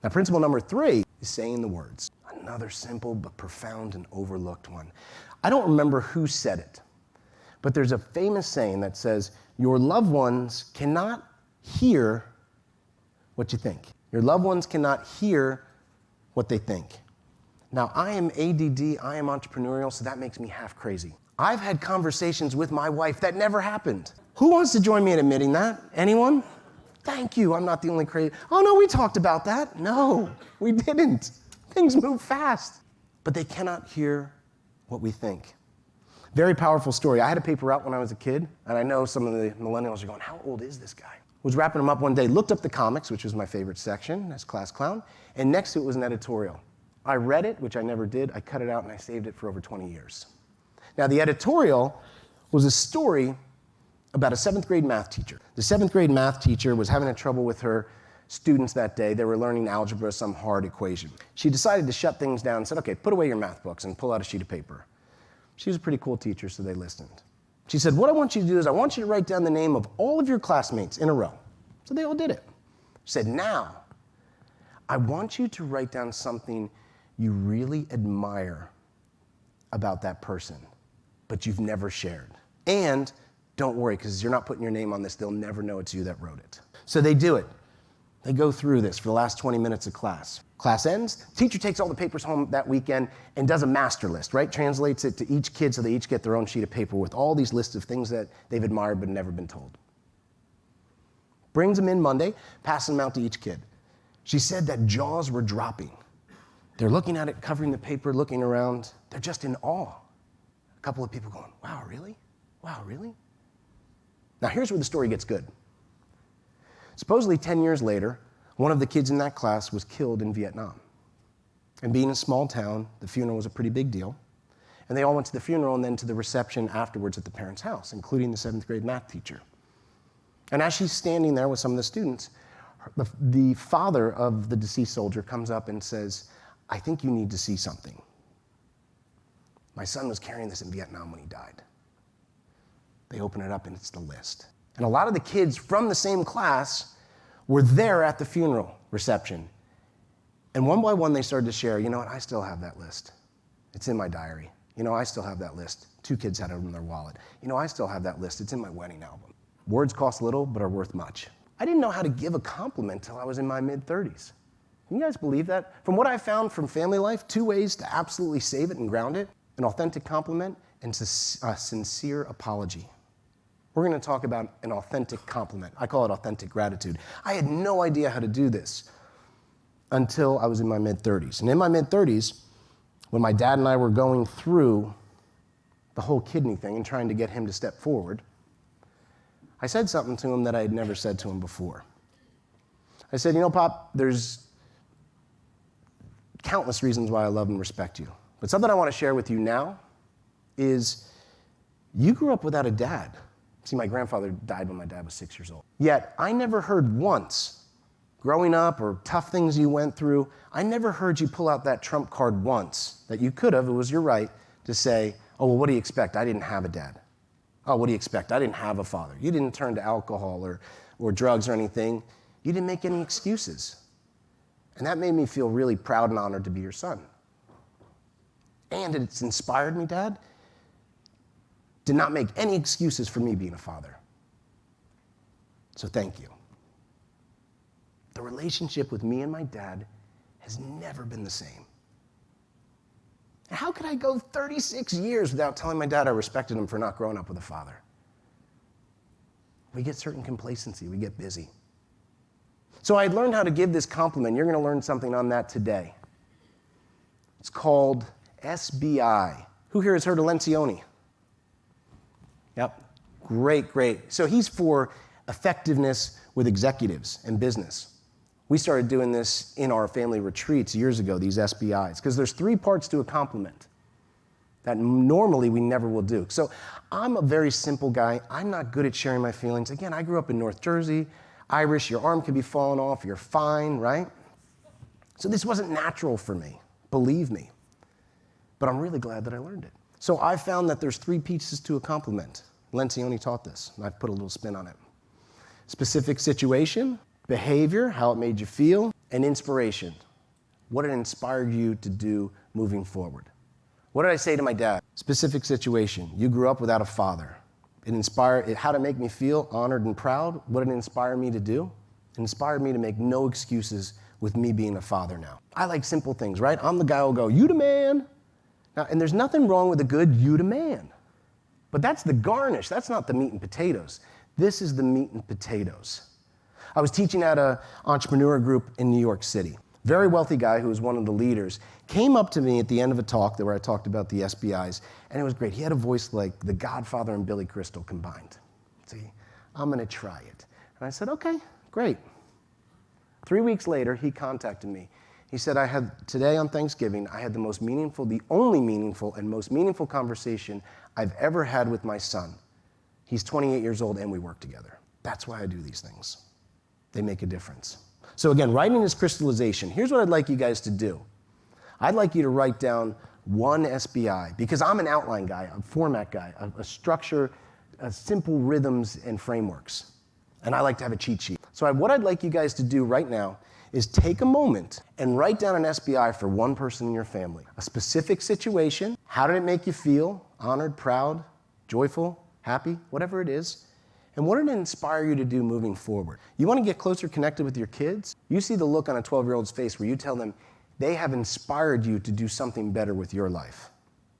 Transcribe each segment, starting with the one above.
Now, principle number 3 is saying the words. Another simple but profound and overlooked one. I don't remember who said it, but there's a famous saying that says, your loved ones cannot hear what you think. Your loved ones cannot hear what they think. Now, I am ADD, I am entrepreneurial, so that makes me half crazy. I've had conversations with my wife that never happened. Who wants to join me in admitting that? Anyone? Thank you, I'm not the only crazy. Oh no, we talked about that. No, we didn't. Things move fast. But they cannot hear what we think. Very powerful story. I had a paper out when I was a kid, and I know some of the millennials are going, how old is this guy? Was wrapping them up one day, looked up the comics, which was my favorite section as class clown, and next to it was an editorial. I read it, which I never did. I cut it out and I saved it for over 20 years. Now, the editorial was a story about a 7th grade math teacher. The 7th grade math teacher was having trouble with her students that day. They were learning algebra, some hard equation. She decided to shut things down and said, okay, put away your math books and pull out a sheet of paper. She was a pretty cool teacher, so they listened. She said, what I want you to do is I want you to write down the name of all of your classmates in a row. So they all did it. She said, now, I want you to write down something you really admire about that person, but you've never shared. And don't worry, because you're not putting your name on this, they'll never know it's you that wrote it. So they do it. They go through this for the last 20 minutes of class. Class ends, teacher takes all the papers home that weekend and does a master list, right? Translates it to each kid so they each get their own sheet of paper with all these lists of things that they've admired but never been told. Brings them in Monday, passes them out to each kid. She said that jaws were dropping. They're looking at it, covering the paper, looking around. They're just in awe. A couple of people going, wow, really? Wow, really? Now here's where the story gets good. Supposedly 10 years later, one of the kids in that class was killed in Vietnam. And being a small town, the funeral was a pretty big deal. And they all went to the funeral and then to the reception afterwards at the parents' house, including the 7th grade math teacher. And as she's standing there with some of the students, the father of the deceased soldier comes up and says, I think you need to see something. My son was carrying this in Vietnam when he died. They open it up and it's the list. And a lot of the kids from the same class were there at the funeral reception. And one by one they started to share, you know what, I still have that list. It's in my diary. You know, I still have that list. 2 kids had it in their wallet. You know, I still have that list. It's in my wedding album. Words cost little, but are worth much. I didn't know how to give a compliment till I was in my mid-30s. Can you guys believe that? From what I found from family life, 2 ways to absolutely save it and ground it: an authentic compliment and a sincere apology. We're going to talk about an authentic compliment. I call it authentic gratitude. I had no idea how to do this until I was in my mid-30s. And in my mid-30s, when my dad and I were going through the whole kidney thing and trying to get him to step forward, I said something to him that I had never said to him before. I said, you know, Pop, there's countless reasons why I love and respect you. But something I want to share with you now is you grew up without a dad. See, my grandfather died when my dad was 6 years old. Yet, I never heard once, growing up or tough things you went through, I never heard you pull out that trump card once that you could have, it was your right, to say, oh, well, what do you expect? I didn't have a dad. Oh, what do you expect? I didn't have a father. You didn't turn to alcohol or drugs or anything. You didn't make any excuses. And that made me feel really proud and honored to be your son. And it's inspired me, Dad, to not make any excuses for me being a father. So thank you. The relationship with me and my dad has never been the same. How could I go 36 years without telling my dad I respected him for not growing up with a father? We get certain complacency, we get busy. So I learned how to give this compliment. You're going to learn something on that today. It's called SBI. Who here has heard of Lencioni? Yep, great. So he's for effectiveness with executives and business. We started doing this in our family retreats years ago, these SBIs, because there's 3 parts to a compliment that normally we never will do. So I'm a very simple guy. I'm not good at sharing my feelings. Again, I grew up in North Jersey, Irish, your arm can be falling off, you're fine, right? So this wasn't natural for me, believe me. But I'm really glad that I learned it. So I found that there's 3 pieces to a compliment. Lencioni taught this, and I've put a little spin on it. Specific situation, Behavior, how it made you feel, and inspiration, what it inspired you to do moving forward. What did I say to my dad? Specific situation. You grew up without a father. How did it make me feel honored and proud? What did it inspire me to do? It inspired me to make no excuses with me being a father now. I like simple things, right? I'm the guy who'll go, you the man. Now, and there's nothing wrong with a good you the man. But that's the garnish. That's not the meat and potatoes. This is the meat and potatoes. I was teaching at an entrepreneur group in New York City. Very wealthy guy who was one of the leaders came up to me at the end of a talk where I talked about the SBIs, and it was great. He had a voice like the Godfather and Billy Crystal combined. See, I'm going to try it. And I said, okay, great. 3 weeks later, he contacted me. He said, today on Thanksgiving, I had the only meaningful and most meaningful conversation I've ever had with my son. He's 28 years old and we work together. That's why I do these things. They make a difference. So again, writing is crystallization. Here's what I'd like you guys to do. I'd like you to write down one SBI, because I'm an outline guy, a format guy, a structure, simple rhythms and frameworks. And I like to have a cheat sheet. So what I'd like you guys to do right now is take a moment and write down an SBI for one person in your family. A specific situation, how did it make you feel? Honored, proud, joyful, happy, whatever it is. And what did it inspire you to do moving forward? You want to get closer connected with your kids? You see the look on a 12-year-old's face where you tell them they have inspired you to do something better with your life.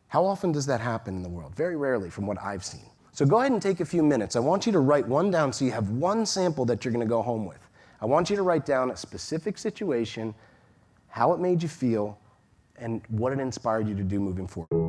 How often does that happen in the world? Very rarely from what I've seen. So go ahead and take a few minutes. I want you to write one down so you have one sample that you're going to go home with. I want you to write down a specific situation, how it made you feel, and what it inspired you to do moving forward.